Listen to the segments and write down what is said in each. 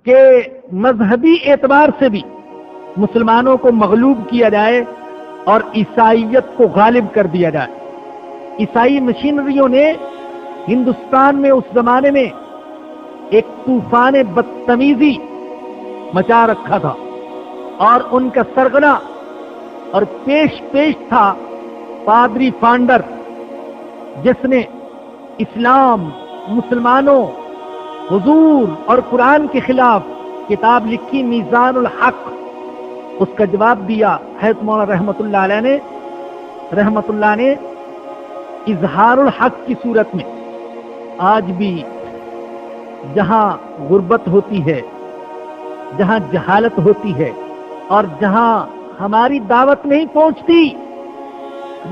کہ مذہبی اعتبار سے بھی مسلمانوں کو مغلوب کیا جائے اور عیسائیت کو غالب کر دیا جائے۔ عیسائی مشینریوں نے ہندوستان میں اس زمانے میں ایک طوفان بدتمیزی مچا رکھا تھا، اور ان کا سرغنہ اور پیش تھا پادری فانڈر، جس نے اسلام، مسلمانوں، حضور اور قرآن کے خلاف کتاب لکھی میزان الحق۔ اس کا جواب دیا حضرت مولانا رحمت اللہ نے اظہار الحق کی صورت میں۔ آج بھی جہاں غربت ہوتی ہے، جہاں جہالت ہوتی ہے، اور جہاں ہماری دعوت نہیں پہنچتی،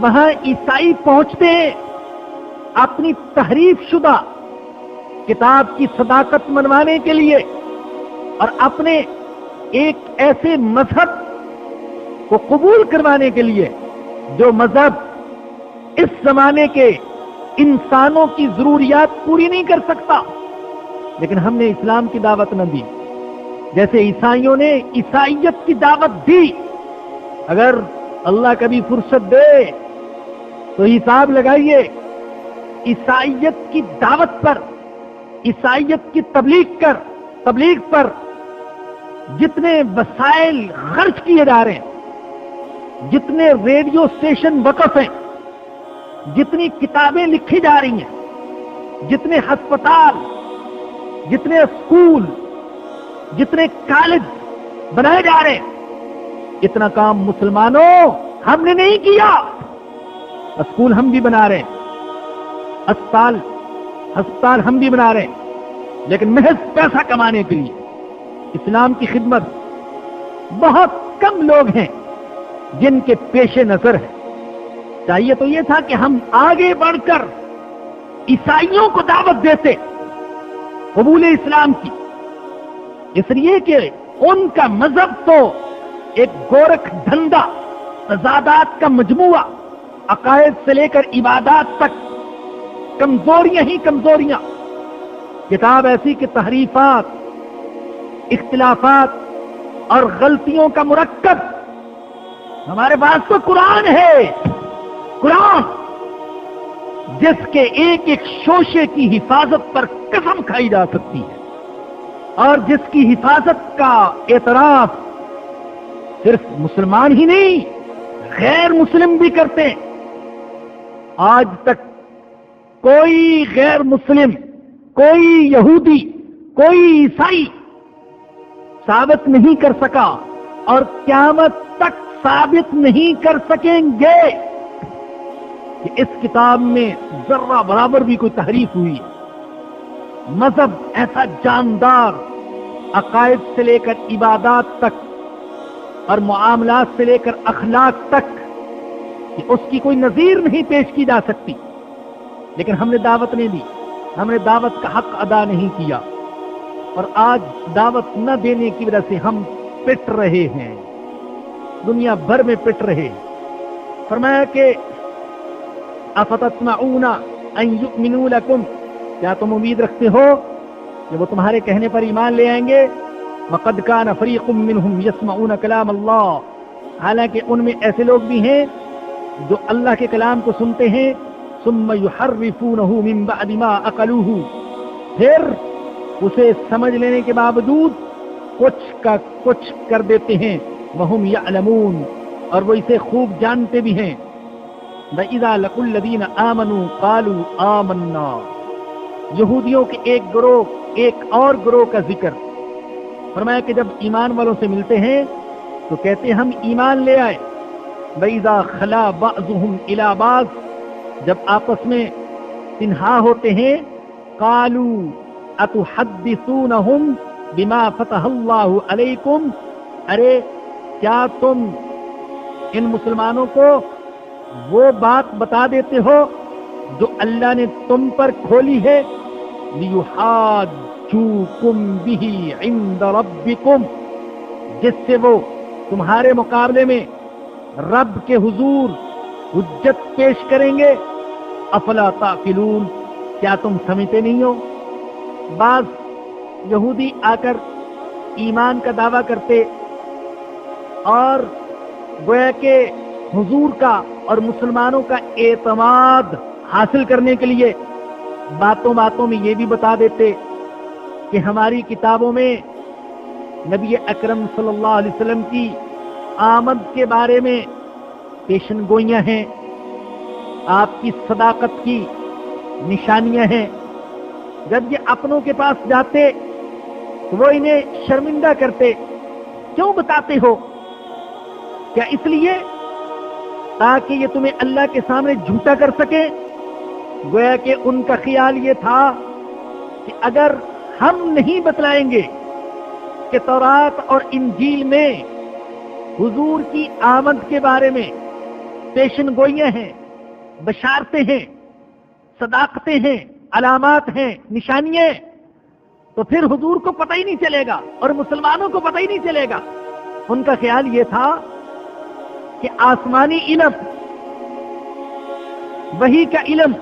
وہاں عیسائی پہنچتے ہیں اپنی تحریف شدہ کتاب کی صداقت منوانے کے لیے، اور اپنے ایک ایسے مذہب کو قبول کروانے کے لیے جو مذہب اس زمانے کے انسانوں کی ضروریات پوری نہیں کر سکتا۔ لیکن ہم نے اسلام کی دعوت نہ دی، جیسے عیسائیوں نے عیسائیت کی دعوت دی۔ اگر اللہ کبھی فرصت دے تو حساب لگائیے، عیسائیت کی دعوت پر، عیسائیت کی تبلیغ پر جتنے وسائل خرچ کیے جا رہے ہیں، جتنے ریڈیو اسٹیشن وقف ہیں، جتنی کتابیں لکھی جا رہی ہیں، جتنے ہسپتال، جتنے اسکول، جتنے کالج بنائے جا رہے ہیں، اتنا کام مسلمانوں ہم نے نہیں کیا۔ اسکول ہم بھی بنا رہے ہیں، ہسپتال ہم بھی بنا رہے ہیں، لیکن محض پیسہ کمانے کے لیے۔ اسلام کی خدمت بہت کم لوگ ہیں جن کے پیش نظر ہے۔ چاہیے تو یہ تھا کہ ہم آگے بڑھ کر عیسائیوں کو دعوت دیتے قبول اسلام کی، اس لیے کہ ان کا مذہب تو ایک گورکھ دھندا، تضادات کا مجموعہ، عقائد سے لے کر عبادات تک کمزوریاں ہی کمزوریاں۔ کتاب ایسی کہ تحریفات، اختلافات اور غلطیوں کا مرکب۔ ہمارے پاس تو قرآن ہے، قرآن جس کے ایک ایک شوشے کی حفاظت پر قسم کھائی جا سکتی ہے، اور جس کی حفاظت کا اعتراف صرف مسلمان ہی نہیں، غیر مسلم بھی کرتے ہیں۔ آج تک کوئی غیر مسلم، کوئی یہودی، کوئی عیسائی ثابت نہیں کر سکا، اور قیامت تک ثابت نہیں کر سکیں گے کہ اس کتاب میں ذرہ برابر بھی کوئی تحریف ہوئی ہے۔ مذہب ایسا جاندار، عقائد سے لے کر عبادات تک اور معاملات سے لے کر اخلاق تک، کہ اس کی کوئی نظیر نہیں پیش کی جا سکتی۔ لیکن ہم نے دعوت نہیں دی، ہم نے دعوت کا حق ادا نہیں کیا، اور آج دعوت نہ دینے کی وجہ سے ہم پٹ رہے ہیں، دنیا بھر میں پٹ رہے۔ فرمایا کہ افتطمعون ان یؤمنوا لکم، کیا تم امید رکھتے ہو کہ وہ تمہارے کہنے پر ایمان لے آئیں گے؟ وقد کان فریق منہم یسمعون کلام اللہ، حالانکہ ان میں ایسے لوگ بھی ہیں جو اللہ کے کلام کو سنتے ہیں، ثم یحرفونہ من بعد ما عقلوہ، پھر اسے سمجھ لینے کے باوجود کچھ کا کچھ کر دیتے ہیں، وہم یعلمون، اور وہ اسے خوب جانتے بھی ہیں۔ وَإِذَا لَقُوا الَّذِينَ آمَنُوا قَالُوا آمَنَّا، یہودیوں کے ایک گروہ ایک اور گروہ کا ذکر۔ فرمایا کہ جب ایمان والوں سے ملتے ہیں تو کہتے ہیں ہم ایمان لے آئے۔ وَإِذَا خَلَا بَعْضُهُمْ إِلَى بَعْضٍ، جب آپس میں تنہا ہوتے ہیں، قَالُوا أَتُحَدِّثُونَهُمْ بِمَا فَتَحَ اللَّهُ عَلَيْكُمْ، ارے کیا تم ان مسلمانوں کو وہ بات بتا دیتے ہو جو اللہ نے تم پر کھولی ہے، لِيُحَاجُّوكُمْ بِهِ عِندَ رَبِّكُمْ، جس سے وہ تمہارے مقابلے میں رب کے حضور حجت پیش کریں گے۔ افلا تعقلون، کیا تم سمجھتے نہیں ہو؟ بعض یہودی آ کر ایمان کا دعویٰ کرتے اور گویا کہ حضور کا اور مسلمانوں کا اعتماد حاصل کرنے کے لیے باتوں باتوں میں یہ بھی بتا دیتے کہ ہماری کتابوں میں نبی اکرم صلی اللہ علیہ وسلم کی آمد کے بارے میں پیشن گوئیاں ہیں، آپ کی صداقت کی نشانیاں ہیں۔ جب یہ اپنوں کے پاس جاتے تو وہ انہیں شرمندہ کرتے، کیوں بتاتے ہو؟ کیا اس لیے تاکہ یہ تمہیں اللہ کے سامنے جھوٹا کر سکے؟ گویا کہ ان کا خیال یہ تھا کہ اگر ہم نہیں بتلائیں گے کہ تورات اور انجیل میں حضور کی آمد کے بارے میں پیشن گوئیاں ہیں، بشارتیں ہیں، صداقتیں ہیں، علامات ہیں، نشانیاں، تو پھر حضور کو پتہ ہی نہیں چلے گا اور مسلمانوں کو پتہ ہی نہیں چلے گا۔ ان کا خیال یہ تھا کہ آسمانی علم، وحی کا علم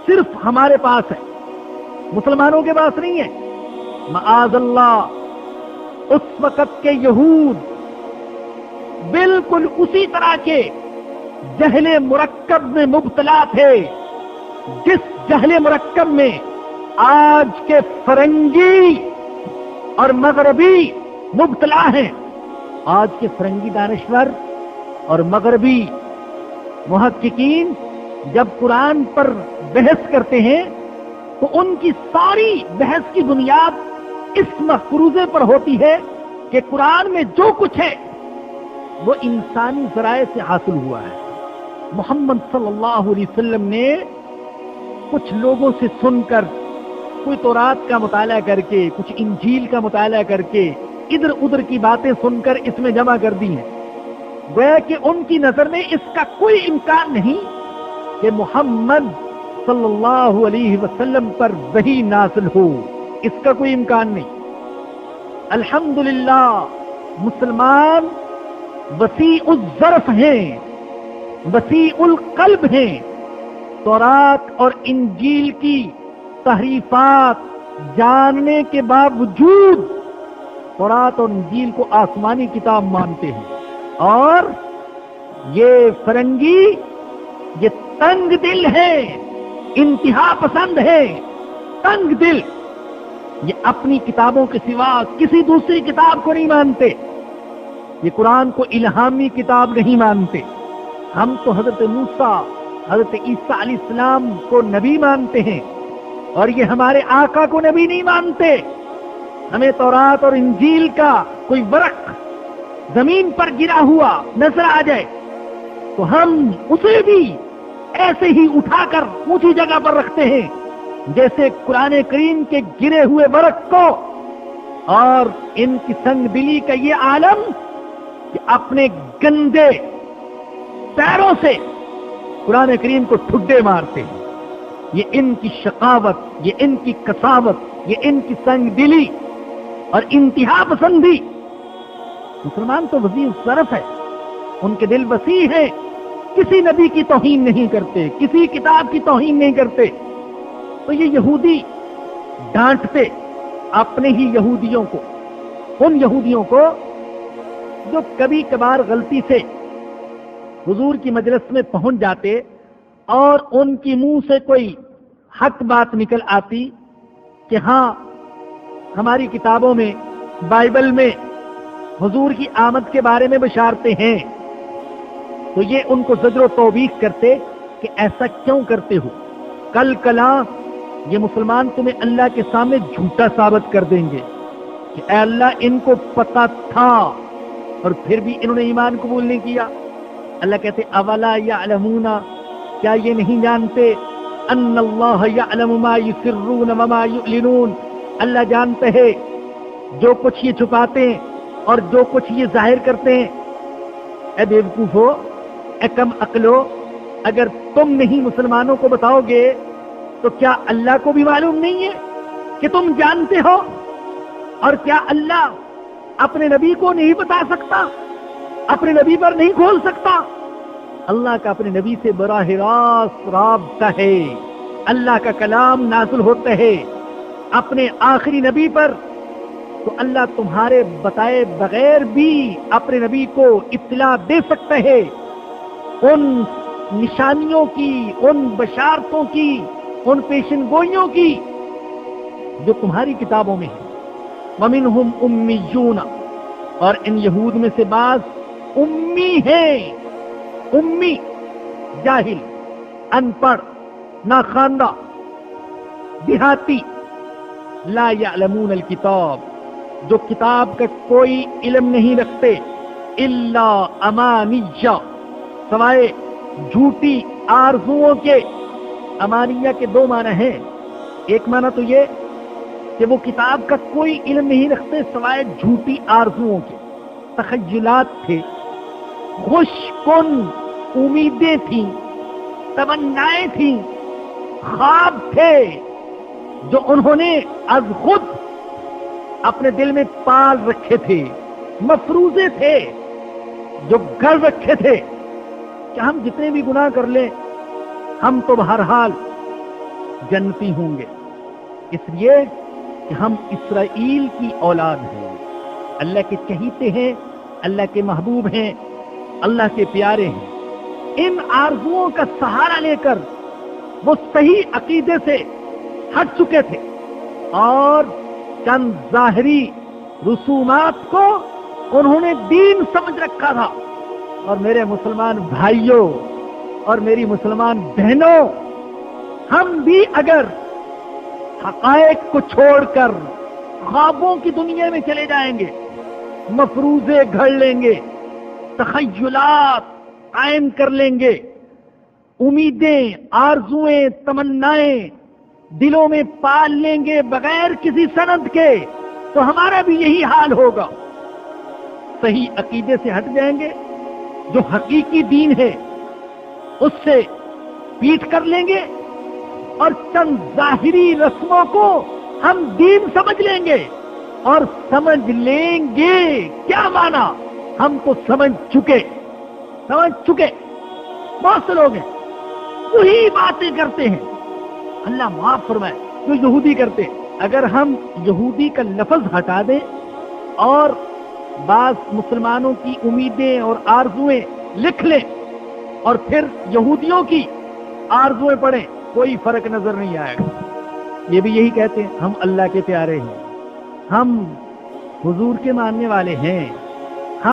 صرف ہمارے پاس ہے، مسلمانوں کے پاس نہیں ہے۔ معاذ اللہ، اس وقت کے یہود بالکل اسی طرح کے جہل مرکب میں مبتلا تھے جس جہل مرکب میں آج کے فرنگی اور مغربی مبتلا ہیں۔ آج کے فرنگی دانشور اور مغربی محققین جب قرآن پر بحث کرتے ہیں تو ان کی ساری بحث کی بنیاد اس مفروضے پر ہوتی ہے کہ قرآن میں جو کچھ ہے وہ انسانی ذرائع سے حاصل ہوا ہے۔ محمد صلی اللہ علیہ وسلم نے کچھ لوگوں سے سن کر، کوئی تورات کا مطالعہ کر کے، کچھ انجیل کا مطالعہ کر کے، ادھر ادھر کی باتیں سن کر اس میں جمع کر دی ہیں۔ گویا کہ ان کی نظر میں اس کا کوئی امکان نہیں کہ محمد صلی اللہ علیہ وسلم پر وحی نازل ہو، اس کا کوئی امکان نہیں۔ الحمدللہ مسلمان وسیع الظرف ہیں، وسیع القلب ہیں۔ تورات اور انجیل کی تحریفات جاننے کے باوجود تورات اور انجیل کو آسمانی کتاب مانتے ہیں، اور یہ فرنگی یہ تنگ دل ہے، انتہا پسند ہے، تنگ دل، یہ اپنی کتابوں کے سوا کسی دوسری کتاب کو نہیں مانتے، یہ قرآن کو الہامی کتاب نہیں مانتے۔ ہم تو حضرت موسیٰ، حضرت عیسیٰ علیہ السلام کو نبی مانتے ہیں، اور یہ ہمارے آقا کو نبی نہیں مانتے۔ ہمیں تورات اور انجیل کا کوئی ورق زمین پر گرا ہوا نظر آ جائے تو ہم اسے بھی ایسے ہی اٹھا کر اونچی جگہ پر رکھتے ہیں جیسے قرآن کریم کے گرے ہوئے ورق کو۔ اور ان کی سنگ دلی کا یہ عالم کہ اپنے گندے پیروں سے قرآن کریم کو ٹھڈے مارتے ہیں، یہ ان کی شقاوت، یہ ان کی کساوت، یہ ان کی سنگ دلی اور انتہا پسندی۔ مسلمان تو وسیع الظرف ہے، ان کے دل وسیع ہیں، کسی نبی کی توہین نہیں کرتے، کسی کتاب کی توہین نہیں کرتے۔ تو یہ یہودی ڈانٹتے اپنے ہی یہودیوں کو، ان یہودیوں کو جو کبھی کبھار غلطی سے حضور کی مجلس میں پہنچ جاتے اور ان کی منہ سے کوئی حق بات نکل آتی کہ ہاں ہماری کتابوں میں، بائبل میں حضور کی آمد کے بارے میں بشارتیں ہیں، تو یہ ان کو زجر و توبیخ کرتے کہ ایسا کیوں کرتے ہو؟ کل کلاں یہ مسلمان تمہیں اللہ کے سامنے جھوٹا ثابت کر دیں گے کہ اے اللہ ان کو پتہ تھا اور پھر بھی انہوں نے ایمان قبول نہیں کیا۔ اللہ کہتے اولا یعلمون، کیا یہ نہیں جانتے ان اللہ یعلم ما یسرون وما یعلنون، اللہ جانتے ہیں جو کچھ یہ چھپاتے ہیں اور جو کچھ یہ ظاہر کرتے ہیں۔ اے بیوقوفو، اے کم عقلو، اگر تم نہیں مسلمانوں کو بتاؤ گے تو کیا اللہ کو بھی معلوم نہیں ہے کہ تم جانتے ہو؟ اور کیا اللہ اپنے نبی کو نہیں بتا سکتا، اپنے نبی پر نہیں کھول سکتا؟ اللہ کا اپنے نبی سے براہ راست رابطہ ہے، اللہ کا کلام نازل ہوتا ہے اپنے آخری نبی پر تو اللہ تمہارے بتائے بغیر بھی اپنے نبی کو اطلاع دے سکتا ہے ان نشانیوں کی، ان بشارتوں کی، ان پیشن گوئیوں کی جو تمہاری کتابوں میں ہیں۔ وَمِنْهُمْ أُمِّيُّونَ، اور ان یہود میں سے بعض امی ہیں، امی جاہل، ان پڑھ، ناخواندہ، دیہاتی، لا یعلمون الکتاب، جو کتاب کا کوئی علم نہیں رکھتے، الا امانیہ، سوائے جھوٹی آرزوؤں کے۔ امانیہ کے دو معنی ہیں، ایک معنی تو یہ کہ وہ کتاب کا کوئی علم نہیں رکھتے سوائے جھوٹی آرزوؤں کے، تخیلات تھے، خوش کن امیدیں تھیں، تمنائیں تھیں، خواب تھے جو انہوں نے از خود اپنے دل میں پال رکھے تھے، مفروضے تھے جو گھڑ رکھے تھے کہ ہم جتنے بھی گناہ کر لیں ہم تو بہرحال جنتی ہوں گے، اس لیے کہ ہم اسرائیل کی اولاد ہیں، اللہ کے چہیتے ہیں، اللہ کے محبوب ہیں، اللہ کے پیارے ہیں۔ ان آرزوؤں کا سہارا لے کر وہ صحیح عقیدے سے ہٹ چکے تھے اور چند ظاہری رسومات کو انہوں نے دین سمجھ رکھا تھا۔ اور میرے مسلمان بھائیوں اور میری مسلمان بہنوں، ہم بھی اگر حقائق کو چھوڑ کر خوابوں کی دنیا میں چلے جائیں گے، مفروضے گھڑ لیں گے، تخیلات قائم کر لیں گے، امیدیں، آرزویں، تمنائیں دلوں میں پال لیں گے بغیر کسی سند کے، تو ہمارا بھی یہی حال ہوگا۔ صحیح عقیدے سے ہٹ جائیں گے، جو حقیقی دین ہے اس سے پیٹ کر لیں گے، اور چند ظاہری رسموں کو ہم دین سمجھ لیں گے، اور سمجھ لیں گے کیا مانا، ہم تو سمجھ چکے بہت سے لوگ ہیں وہی باتیں کرتے ہیں، اللہ معاف فرمائے، جو یہودی کرتے ہیں۔ اگر ہم یہودی کا لفظ ہٹا دیں اور بعض مسلمانوں کی امیدیں اور آرزویں لکھ لیں اور پھر یہودیوں کی آرزویں پڑھیں، کوئی فرق نظر نہیں آئے گا۔ یہ بھی یہی کہتے ہیں ہم اللہ کے پیارے ہیں، ہم حضور کے ماننے والے ہیں،